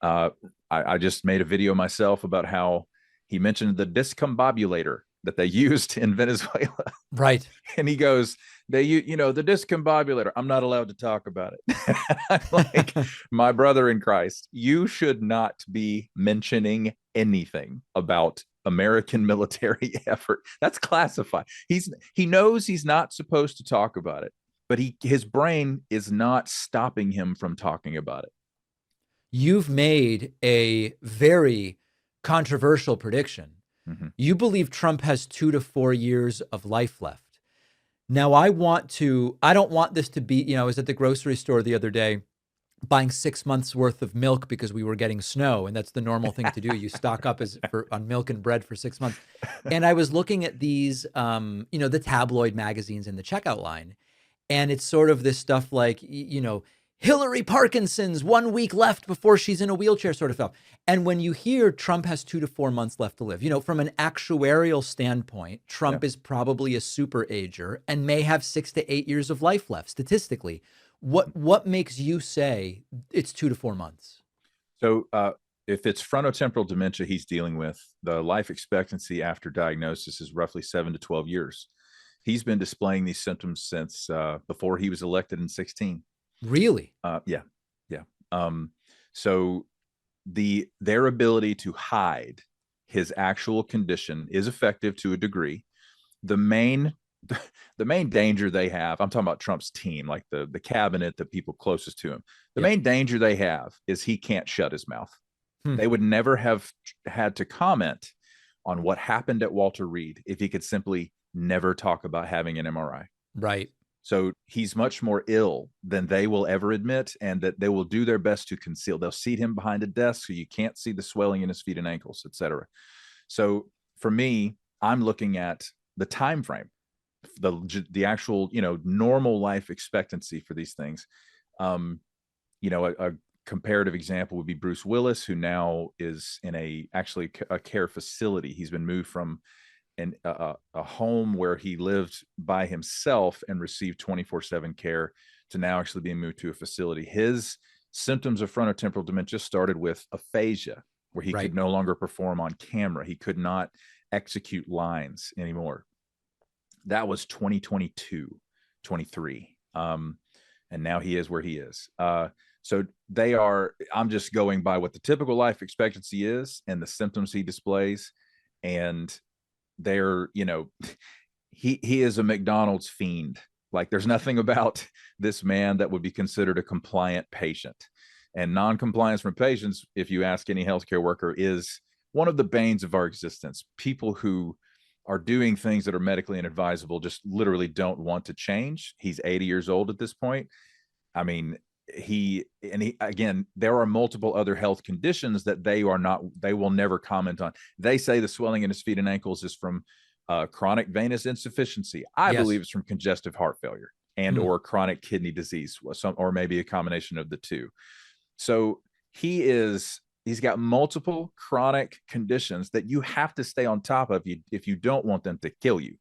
I just made a video myself about how he mentioned the discombobulator that they used in Venezuela. Right. And he goes, the discombobulator, I'm not allowed to talk about it. I'm like, my brother in Christ, you should not be mentioning anything about American military effort. That's classified. He knows he's not supposed to talk about it, but his brain is not stopping him from talking about it. You've made a very controversial prediction. Mm-hmm. You believe Trump has 2 to 4 years of life left. Now, I don't want this to be, I was at the grocery store the other day buying 6 months worth of milk because we were getting snow, and that's the normal thing to do. You stock up on milk and bread for 6 months. And I was looking at these, the tabloid magazines in the checkout line, and it's sort of this stuff like, Hillary Parkinson's 1 week left before she's in a wheelchair sort of stuff. And when you hear Trump has 2 to 4 months left to live, from an actuarial standpoint, Trump is probably a super ager and may have 6 to 8 years of life left statistically. What makes you say it's 2 to 4 months? So if it's frontotemporal dementia he's dealing with, the life expectancy after diagnosis is roughly 7 to 12 years. He's been displaying these symptoms since before he was elected in 2016. Really? Yeah. So their ability to hide his actual condition is effective to a degree. The main danger they have, I'm talking about Trump's team, like the cabinet, the people closest to him. The main danger they have is he can't shut his mouth. They would never have had to comment on what happened at Walter Reed if he could simply never talk about having an MRI. Right. So he's much more ill than they will ever admit, and that they will do their best to conceal. They'll seat him behind a desk so you can't see the swelling in his feet and ankles, etc. So for me, I'm looking at the time frame, the actual, normal life expectancy for these things. A comparative example would be Bruce Willis, who now is in a care facility. He's been moved from a home where he lived by himself and received 24/7 care to now actually being moved to a facility. His symptoms of frontotemporal dementia started with aphasia, where he could no longer perform on camera. He could not execute lines anymore. That was 2022, 23. And now he is where he is. So I'm just going by what the typical life expectancy is and the symptoms he displays. And they're, he is a McDonald's fiend. Like, there's nothing about this man that would be considered a compliant patient. And non-compliance from patients, if you ask any healthcare worker, is one of the banes of our existence. People who are doing things that are medically inadvisable just literally don't want to change. He's 80 years old at this point. I mean, again, there are multiple other health conditions that they will never comment on. They say the swelling in his feet and ankles is from chronic venous insufficiency. I believe it's from congestive heart failure or chronic kidney disease, or maybe a combination of the two. So he's got multiple chronic conditions that you have to stay on top of if you don't want them to kill you,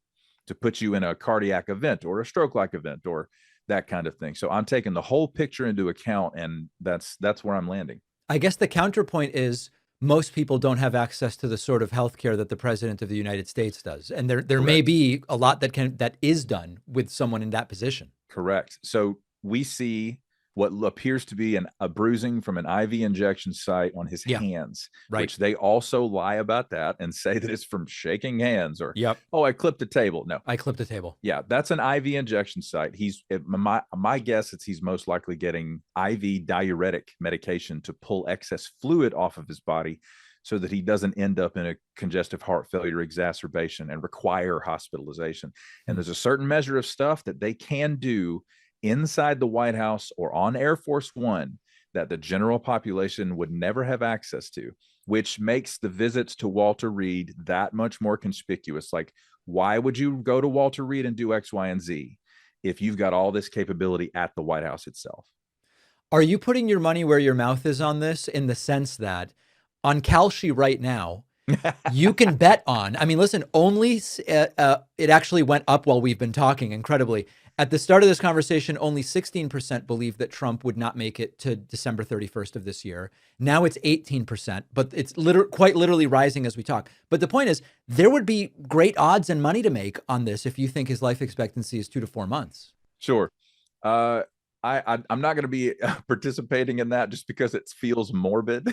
to put you in a cardiac event or a stroke-like event or that kind of thing. So I'm taking the whole picture into account, and that's where I'm landing. I guess the counterpoint is most people don't have access to the sort of healthcare that the president of the United States does. And there may be a lot that is done with someone in that position. Correct. So we see what appears to be a bruising from an IV injection site on his hands, which they also lie about that and say that it's from shaking hands or, oh, I clipped a table. No, I clipped a table. Yeah, that's an IV injection site. My guess is he's most likely getting IV diuretic medication to pull excess fluid off of his body so that he doesn't end up in a congestive heart failure exacerbation and require hospitalization. And there's a certain measure of stuff that they can do inside the White House or on Air Force One that the general population would never have access to, which makes the visits to Walter Reed that much more conspicuous. Like, why would you go to Walter Reed and do X, Y, and Z if you've got all this capability at the White House itself? Are you putting your money where your mouth is on this, in the sense that on Kalshi right now, you can bet on, listen, only it actually went up while we've been talking, incredibly. At the start of this conversation, only 16% believed that Trump would not make it to December 31st of this year. Now it's 18%, but it's quite literally rising as we talk. But the point is, there would be great odds and money to make on this if you think his life expectancy is 2 to 4 months. Sure. I'm not going to be participating in that just because it feels morbid.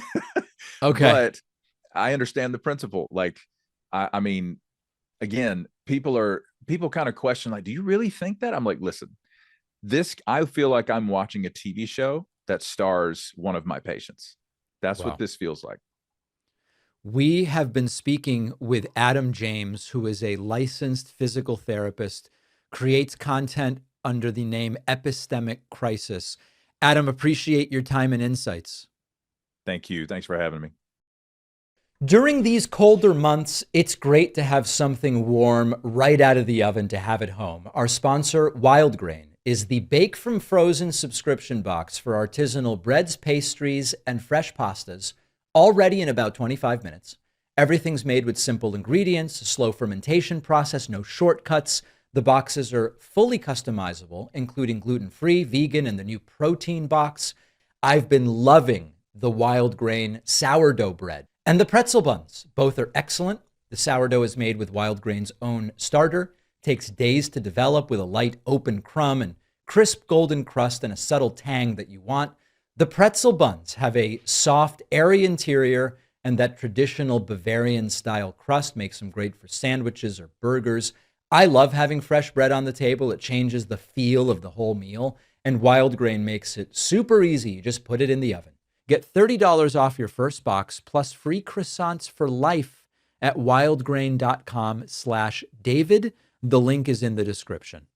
Okay. But I understand the principle. Like, I mean, again, people kind of question, like, do you really think that? I'm like, listen, I feel like I'm watching a TV show that stars one of my patients. That's what Wow. this feels like. We have been speaking with Adam James, who is a licensed physical therapist, creates content under the name Epistemic Crisis. Adam, appreciate your time and insights. Thank you. Thanks for having me. During these colder months, it's great to have something warm right out of the oven to have at home. Our sponsor, Wild Grain, is the Bake from Frozen subscription box for artisanal breads, pastries, and fresh pastas, all ready in about 25 minutes. Everything's made with simple ingredients, a slow fermentation process, no shortcuts. The boxes are fully customizable, including gluten-free, vegan, and the new protein box. I've been loving the Wild Grain sourdough bread and the pretzel buns. Both are excellent. The sourdough is made with Wild Grain's own starter, takes days to develop with a light open crumb and crisp golden crust and a subtle tang that you want. The pretzel buns have a soft, airy interior, and that traditional Bavarian-style crust makes them great for sandwiches or burgers. I love having fresh bread on the table. It changes the feel of the whole meal, and Wild Grain makes it super easy. You just put it in the oven. Get $30 off your first box plus free croissants for life at wildgrain.com/David. The link is in the description.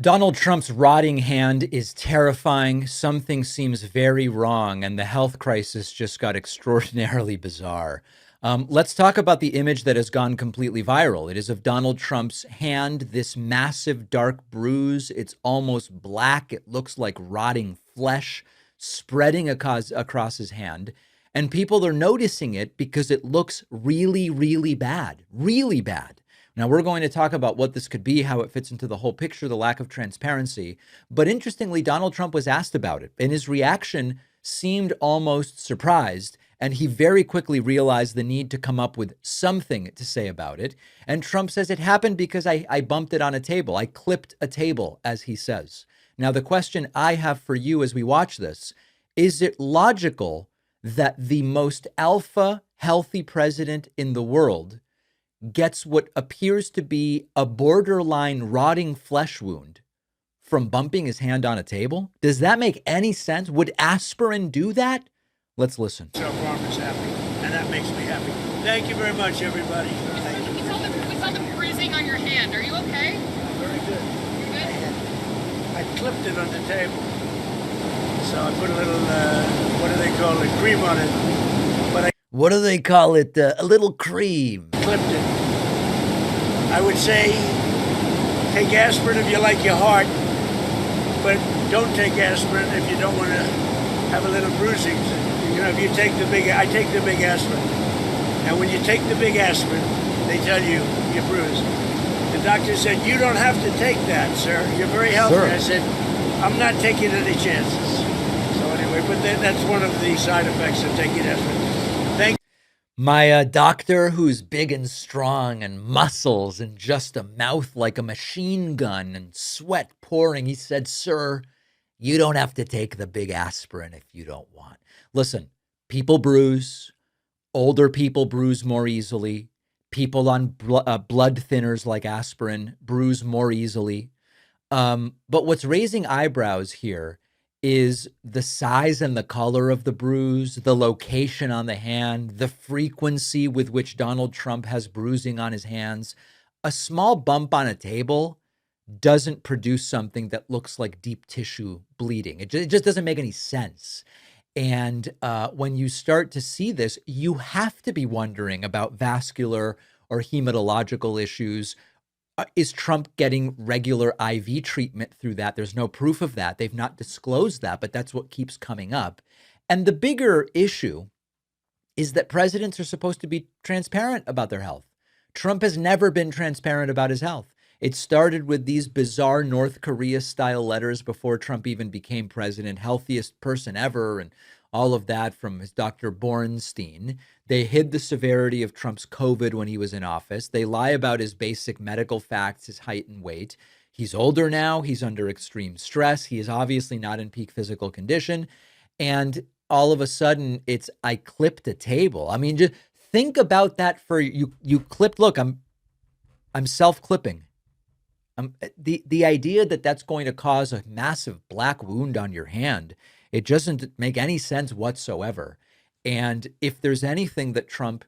Donald Trump's rotting hand is terrifying. Something seems very wrong, and the health crisis just got extraordinarily bizarre. Let's talk about the image that has gone completely viral. It is of Donald Trump's hand, this massive dark bruise. It's almost black. It looks like rotting flesh spreading across his hand. And people are noticing it because it looks really, really bad, really bad. Now, we're going to talk about what this could be, how it fits into the whole picture, the lack of transparency. But interestingly, Donald Trump was asked about it, and his reaction seemed almost surprised. And he very quickly realized the need to come up with something to say about it. And Trump says it happened because I bumped it on a table. I clipped a table, as he says. Now, the question I have for you as we watch this, is it logical that the most alpha, healthy president in the world gets what appears to be a borderline rotting flesh wound from bumping his hand on a table? Does that make any sense? Would aspirin do that? Let's listen. So farmers happy, and that makes me happy. Thank you very much, everybody. Thank you. We saw the bruising on your hand. Are you okay? Very good. You good? I clipped it on the table. So I put a little, what do they call it, cream on it. What do they call it? A little cream. Clipped it. I would say take aspirin if you like your heart, but don't take aspirin if you don't want to have a little bruising. You know, if you take I take the big aspirin. And when you take the big aspirin, they tell you you're bruised. The doctor said, you don't have to take that, sir. You're very healthy. Sure. I said, I'm not taking any chances. So anyway, but that's one of the side effects of taking aspirin. Thank My doctor, who's big and strong and muscles and just a mouth like a machine gun and sweat pouring, he said, sir, you don't have to take the big aspirin if you don't want. Listen, people bruise. Older people bruise more easily. People on blood thinners like aspirin bruise more easily. But what's raising eyebrows here is the size and the color of the bruise, the location on the hand, the frequency with which Donald Trump has bruising on his hands. A small bump on a table doesn't produce something that looks like deep tissue bleeding. It just doesn't make any sense. And when you start to see this, you have to be wondering about vascular or hematological issues. Is Trump getting regular IV treatment through that? There's no proof of that. They've not disclosed that, but that's what keeps coming up. And the bigger issue is that presidents are supposed to be transparent about their health. Trump has never been transparent about his health. It started with these bizarre North Korea-style letters before Trump even became president, healthiest person ever, and all of that from his Dr. Bornstein. They hid the severity of Trump's COVID when he was in office. They lie about his basic medical facts, his height and weight. He's older now. He's under extreme stress. He is obviously not in peak physical condition. And all of a sudden, it's, I clipped a table. I mean, just think about that for you. You clipped. Look, I'm self-clipping. The idea that that's going to cause a massive black wound on your hand, it doesn't make any sense whatsoever. And if there's anything that Trump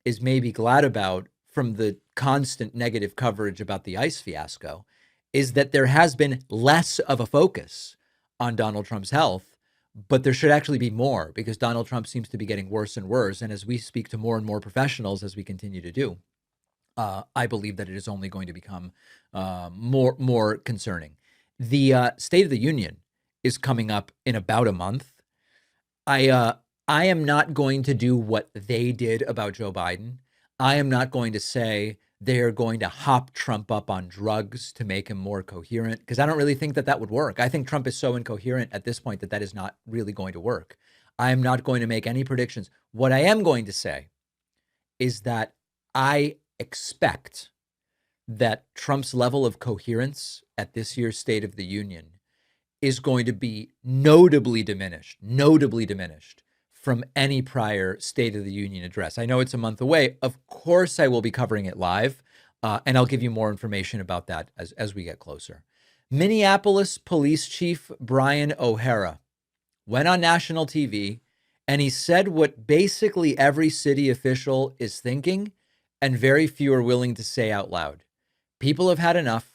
is maybe glad about from the constant negative coverage about the ICE fiasco, is that there has been less of a focus on Donald Trump's health, but there should actually be more, because Donald Trump seems to be getting worse and worse. And as we speak to more and more professionals, as we continue to do, I believe that it is only going to become more concerning. The State of the Union is coming up in about a month. I am not going to do what they did about Joe Biden. I am not going to say they're going to hop Trump up on drugs to make him more coherent, because I don't really think that that would work. I think Trump is so incoherent at this point that that is not really going to work. I am not going to make any predictions. What I am going to say is that I expect that Trump's level of coherence at this year's State of the Union is going to be notably diminished from any prior State of the Union address. I know it's a month away. Of course, I will be covering it live, and I'll give you more information about that as we get closer. Minneapolis Police Chief Brian O'Hara went on national TV, and he said what basically every city official is thinking, and very few are willing to say out loud. People have had enough.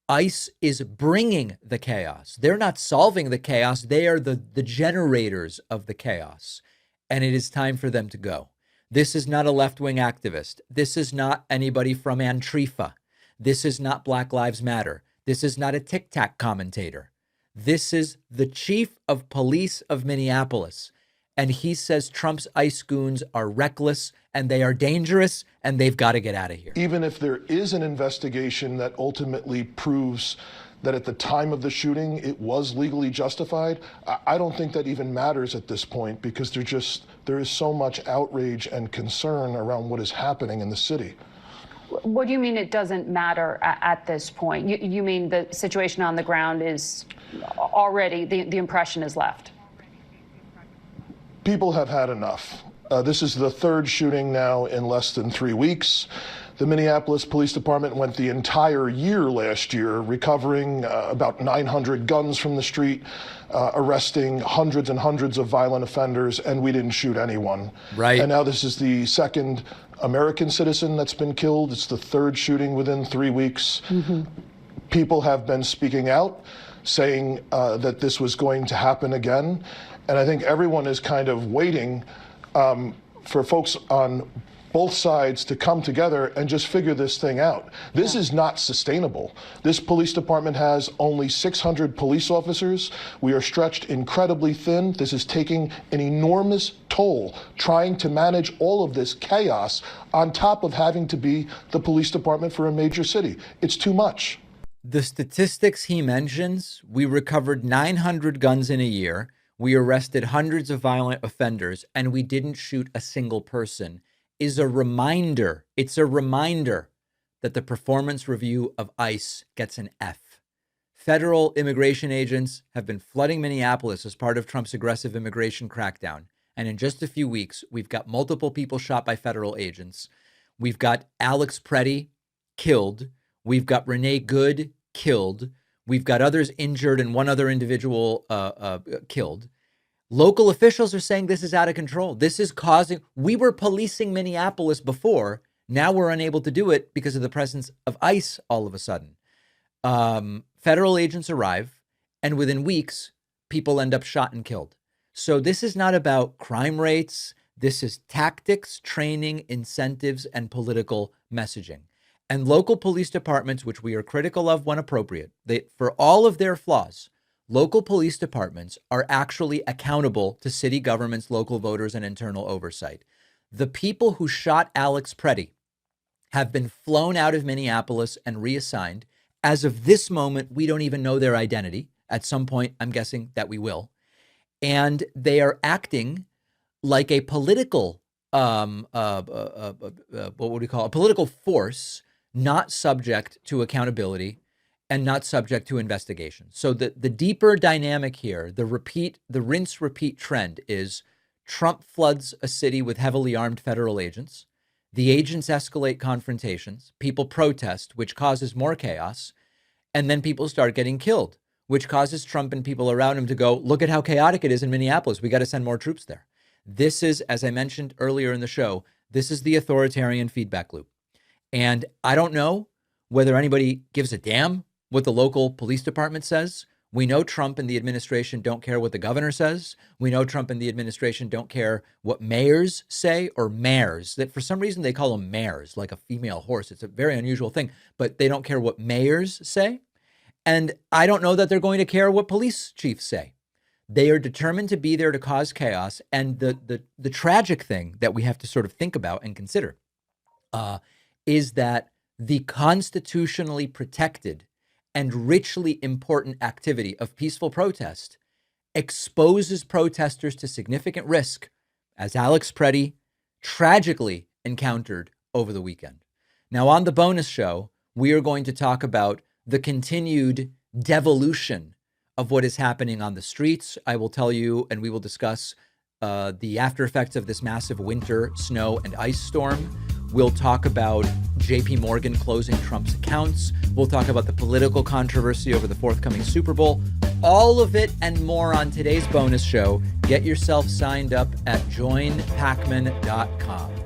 ICE is bringing the chaos. They're not solving the chaos. They are the generators of the chaos. And it is time for them to go. This is not a left-wing activist. This is not anybody from Antifa. This is not Black Lives Matter. This is not a Tic Tac commentator. This is the chief of police of Minneapolis. And he says Trump's ICE goons are reckless and they are dangerous and they've got to get out of here. Even if there is an investigation that ultimately proves that at the time of the shooting it was legally justified, I don't think that even matters at this point, because there is so much outrage and concern around what is happening in the city. What do you mean it doesn't matter at this point? You mean the situation on the ground is already, the impression is left? People have had enough. This is the third shooting now in less than 3 weeks. The Minneapolis Police Department went the entire year last year recovering about 900 guns from the street, arresting hundreds and hundreds of violent offenders, and we didn't shoot anyone. Right. And now this is the second American citizen that's been killed. It's the third shooting within 3 weeks. Mm-hmm. People have been speaking out, saying that this was going to happen again. And I think everyone is kind of waiting for folks on both sides to come together and just figure this thing out. This is not sustainable. This police department has only 600 police officers. We are stretched incredibly thin. This is taking an enormous toll trying to manage all of this chaos on top of having to be the police department for a major city. It's too much. The statistics he mentions, we recovered 900 guns in a year. We arrested hundreds of violent offenders, and we didn't shoot a single person, is a reminder. It's a reminder that the performance review of ICE gets an F. Federal immigration agents have been flooding Minneapolis as part of Trump's aggressive immigration crackdown. And in just a few weeks, we've got multiple people shot by federal agents. We've got Alex Pretti killed. We've got Renee Good killed. We've got others injured and one other individual killed. Local officials are saying this is out of control. This is causing, we were policing Minneapolis before. Now we're unable to do it because of the presence of ICE all of a sudden. Federal agents arrive, and within weeks, people end up shot and killed. So this is not about crime rates. This is tactics, training, incentives, and political messaging. And local police departments, which we are critical of when appropriate, for all of their flaws, local police departments are actually accountable to city governments, local voters, and internal oversight. The people who shot Alex Pretti have been flown out of Minneapolis and reassigned. As of this moment, we don't even know their identity. At some point, I'm guessing that we will. And they are acting like a political, what would we call it? A political force, not subject to accountability and not subject to investigation. So the deeper dynamic here, the rinse repeat trend is Trump floods a city with heavily armed federal agents. The agents escalate confrontations. People protest, which causes more chaos. And then people start getting killed, which causes Trump and people around him to go, look at how chaotic it is in Minneapolis. We got to send more troops there. This is, as I mentioned earlier in the show, this is the authoritarian feedback loop. And I don't know whether anybody gives a damn what the local police department says. We know Trump and the administration don't care what the governor says. We know Trump and the administration don't care what mayors say, or mares, that for some reason they call them mares, like a female horse. It's a very unusual thing, but they don't care what mayors say. And I don't know that they're going to care what police chiefs say. They are determined to be there to cause chaos. And the tragic thing that we have to sort of think about and consider is that the constitutionally protected and richly important activity of peaceful protest exposes protesters to significant risk, as Alex Pretti tragically encountered over the weekend. Now, on the bonus show, we are going to talk about the continued devolution of what is happening on the streets. I will tell you, and we will discuss the after effects of this massive winter snow and ice storm. We'll talk about JP Morgan closing Trump's accounts. We'll talk about the political controversy over the forthcoming Super Bowl. All of it and more on today's bonus show. Get yourself signed up at joinpakman.com.